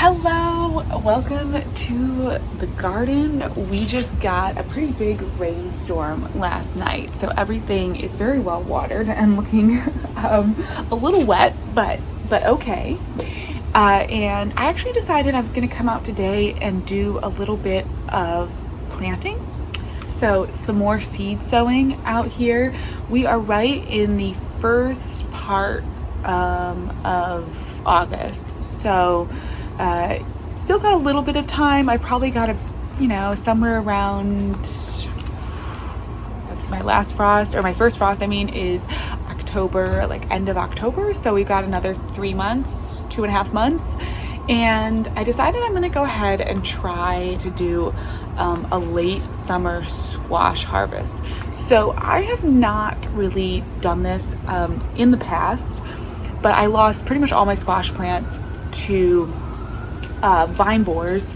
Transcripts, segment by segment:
Hello, welcome to the garden. We just got a pretty big rainstorm last night, so everything is very well watered and looking a little wet, but okay. And I actually decided I was going to come out today and do a little bit of planting. So some more seed sowing out here. We are right in the first part of August, so still got a little bit of time. I probably got somewhere around, that's my last frost, or my first frost, is October, like end of October. So we've got another 3 months, 2.5 months. And I decided I'm going to go ahead and try to do a late summer squash harvest. So I have not really done this in the past, but I lost pretty much all my squash plants to vine borers.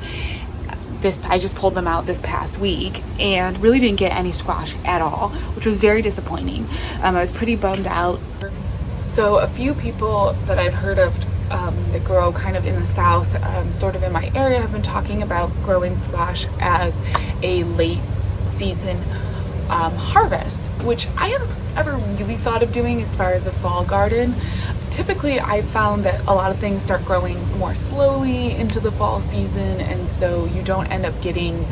I just pulled them out this past week and really didn't get any squash at all, which was very disappointing. I was pretty bummed out. So a few people that I've heard of that grow kind of in the south, sort of in my area, have been talking about growing squash as a late season harvest, which I haven't ever really thought of doing as far as a fall garden. Typically, I found that a lot of things start growing more slowly into the fall season, and so you don't end up getting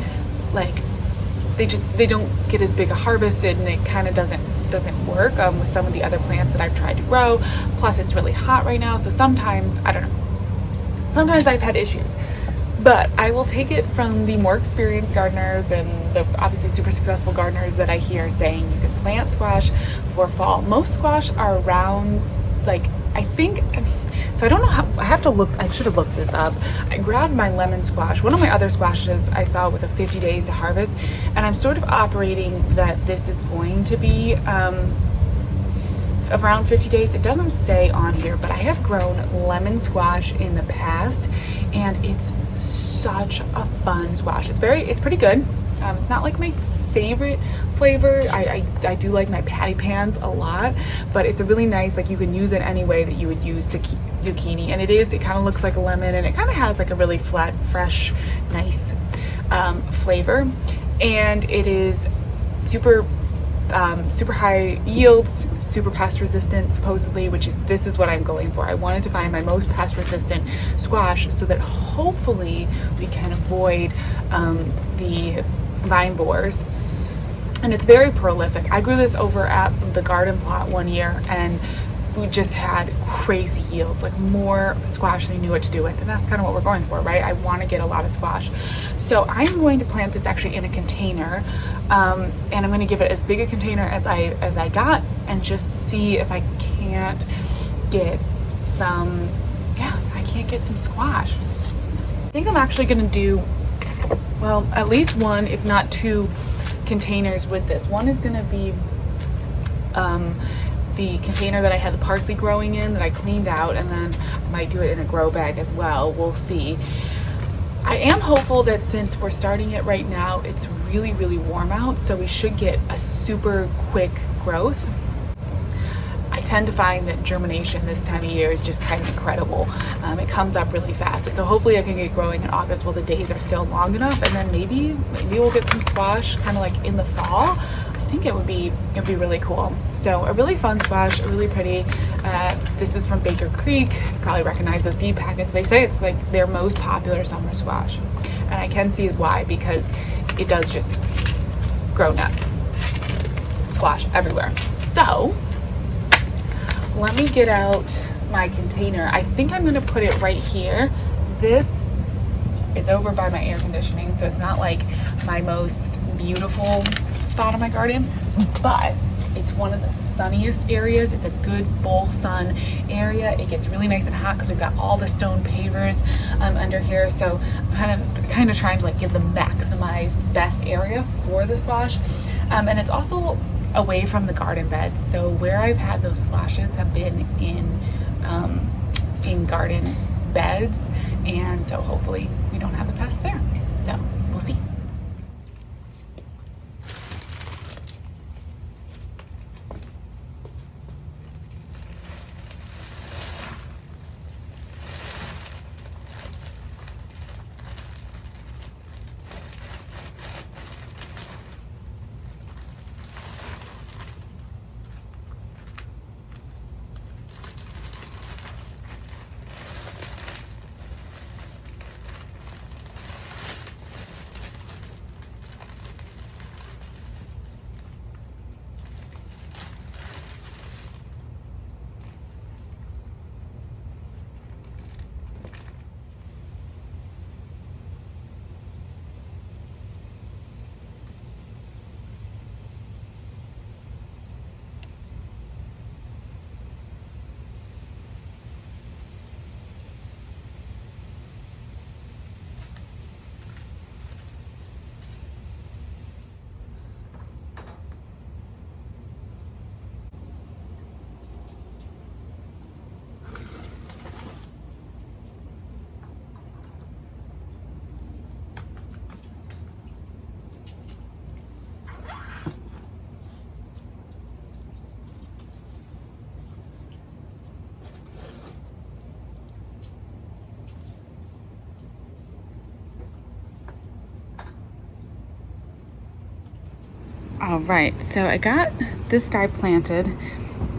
they don't get as big a harvest, and it kind of doesn't work with some of the other plants that I've tried to grow. Plus, it's really hot right now, so sometimes sometimes I've had issues. But I will take it from the more experienced gardeners and the obviously super successful gardeners that I hear saying you can plant squash for fall. Most squash are around, I think, so I don't know how, I should have looked this up. I grabbed my lemon squash. One of my other squashes I saw was a 50 days to harvest, and I'm sort of operating that this is going to be around 50 days. It doesn't say on here, but I have grown lemon squash in the past, and it's such a fun squash. It's pretty good. It's not like my favorite flavor. I do like my patty pans a lot, but it's a really nice, you can use it any way that you would use zucchini, and it kind of looks like a lemon, and it kind of has a really flat, fresh, nice flavor, and it is super high yields, super pest resistant supposedly, this is what I'm going for. I wanted to find my most pest resistant squash so that hopefully we can avoid the vine borers. And it's very prolific. I grew this over at the garden plot one year, and we just had crazy yields, more squash than we knew what to do with. And that's kind of what we're going for, right? I want to get a lot of squash. So I'm going to plant this actually in a container, and I'm going to give it as big a container as I got, and just see if I can't get some squash. I think I'm actually going to do, well, at least one, if not two, containers with this. One is going to be the container that I had the parsley growing in that I cleaned out, and then I might do it in a grow bag as well. We'll see. I am hopeful that since we're starting it right now, it's really, really warm out, so we should get a super quick growth. I tend to find that germination this time of year is just kind of incredible. It comes up really fast, and so hopefully I can get growing in August while the days are still long enough, and then maybe we'll get some squash kind of in the fall. I think it would be really cool. So a really fun squash, really pretty. This is from Baker Creek. You probably recognize the seed packets. They say it's their most popular summer squash, and I can see why, because it does just grow nuts. Squash everywhere. So let me get out my container. I think I'm gonna put it right here. This is over by my air conditioning, so it's not my most beautiful spot in my garden, but it's one of the sunniest areas. It's a good full sun area. It gets really nice and hot because we've got all the stone pavers under here, so I'm kind of trying to give the maximized best area for the squash, and it's also away from the garden beds. So where I've had those squashes have been in garden beds, and so hopefully we don't have the pests there. So we'll see. All right, so I got this guy planted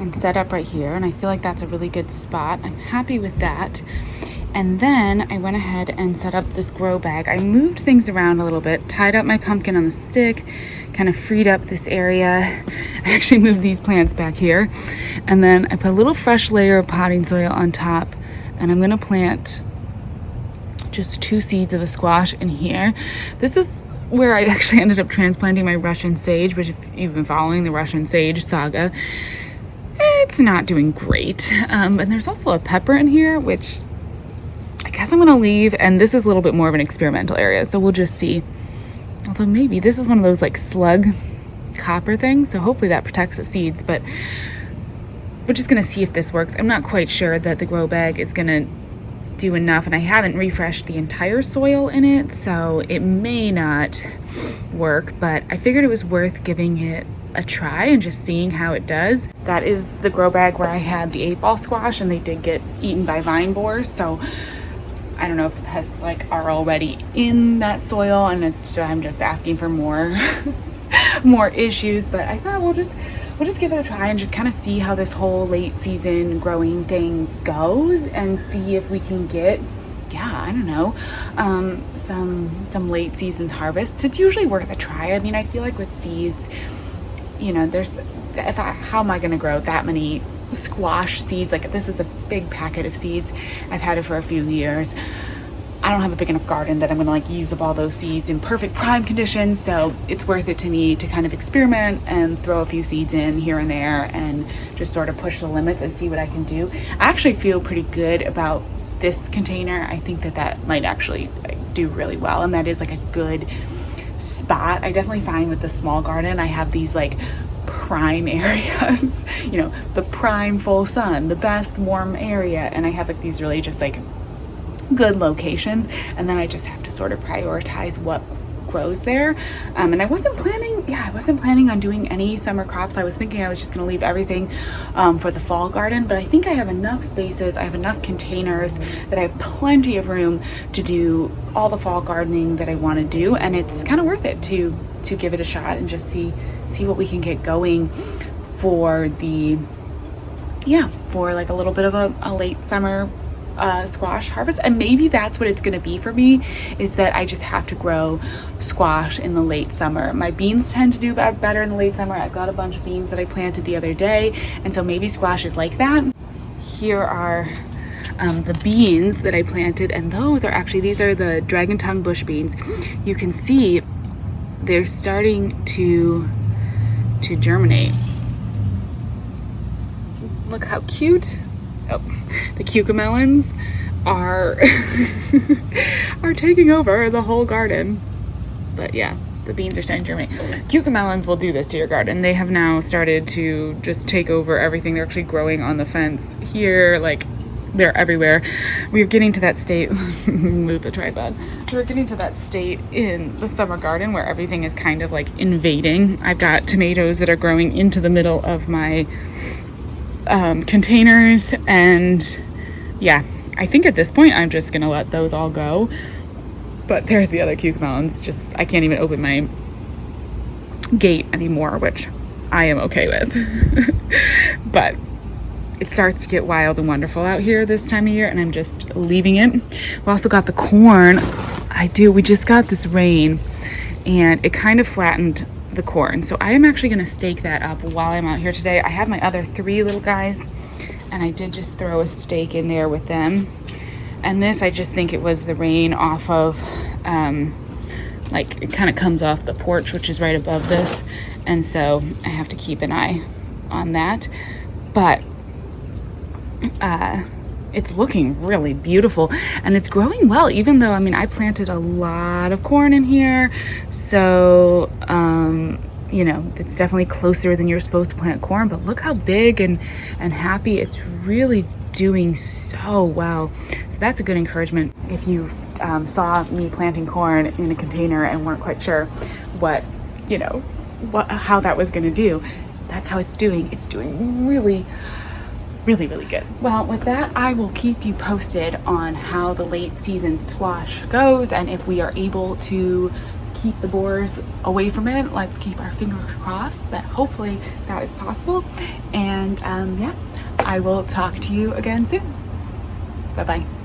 and set up right here, and I feel like that's a really good spot. I'm happy with that. And then I went ahead and set up this grow bag. I moved things around a little bit, tied up my pumpkin on the stick, kind of freed up this area. I actually moved these plants back here. And then I put a little fresh layer of potting soil on top, and I'm gonna plant just 2 seeds of the squash in here. This is where I actually ended up transplanting my Russian sage, which if you've been following the Russian sage saga, it's not doing great. And there's also a pepper in here, which I guess I'm gonna leave, and this is a little bit more of an experimental area, so we'll just see. Although maybe this is one of those like slug copper things, so hopefully that protects the seeds, but we're just gonna see if this works. I'm not quite sure that the grow bag is gonna do enough, and I haven't refreshed the entire soil in it, so it may not work, but I figured it was worth giving it a try and just seeing how it does. That is the grow bag where I had the 8-ball squash, and they did get eaten by vine borers, so I don't know if the pests like are already in that soil, and I'm just asking for more more issues, but I thought we'll just give it a try and just kind of see how this whole late season growing thing goes, and see if we can get, yeah, I don't know, some late seasons harvests. It's usually worth a try. I mean, I feel like with seeds, you know, how am I going to grow that many squash seeds? Like, this is a big packet of seeds. I've had it for a few years. I don't have a big enough garden that I'm gonna like use up all those seeds in perfect prime conditions, so it's worth it to me to kind of experiment and throw a few seeds in here and there and just sort of push the limits and see what I can do. I actually feel pretty good about this container. I think that might actually do really well, and that is like a good spot. I definitely find with the small garden, I have these like prime areas, you know, the prime full sun, the best warm area, and I have like these really just like good locations, and then I just have to sort of prioritize what grows there. And I wasn't planning on doing any summer crops. I was thinking I was just going to leave everything for the fall garden, but I think I have enough spaces, I have enough containers that I have plenty of room to do all the fall gardening that I want to do, and it's kind of worth it to give it a shot and just see what we can get going for like a little bit of a late summer squash harvest. And maybe that's what it's going to be for me, is that I just have to grow squash in the late summer. My beans tend to do better in the late summer. I've got a bunch of beans that I planted the other day, and so maybe squash is like that. Here are the beans that I planted, and these are the dragon tongue bush beans. You can see they're starting to germinate. Look how cute. Oh, the cucamelons are are taking over the whole garden. But yeah, the beans are starting to germinate. Cucamelons will do this to your garden. They have now started to just take over everything. They're actually growing on the fence here, like they're everywhere. We're getting to that state, move the tripod. We're getting to that state in the summer garden where everything is kind of like invading. I've got tomatoes that are growing into the middle of my containers, and yeah, I think at this point I'm just gonna let those all go. But there's the other cucamelons. Just, I can't even open my gate anymore, which I am okay with. But it starts to get wild and wonderful out here this time of year, and I'm just leaving it. We also got the corn. We just got this rain, and it kind of flattened the corn, so I am actually going to stake that up while I'm out here today. I have my other 3 little guys, and I did just throw a stake in there with them. And this, I just think it was the rain off of like it kind of comes off the porch, which is right above this, and so I have to keep an eye on that. But it's looking really beautiful, and it's growing well, even though, I mean, I planted a lot of corn in here, so you know, it's definitely closer than you're supposed to plant corn, but look how big and happy it's really doing so well. So that's a good encouragement. If you saw me planting corn in a container and weren't quite sure how that was going to do, that's how it's doing. It's doing really good. Well, with that, I will keep you posted on how the late season squash goes, and if we are able to keep the boars away from it. Let's keep our fingers crossed that hopefully that is possible. And yeah, I will talk to you again soon. Bye-bye.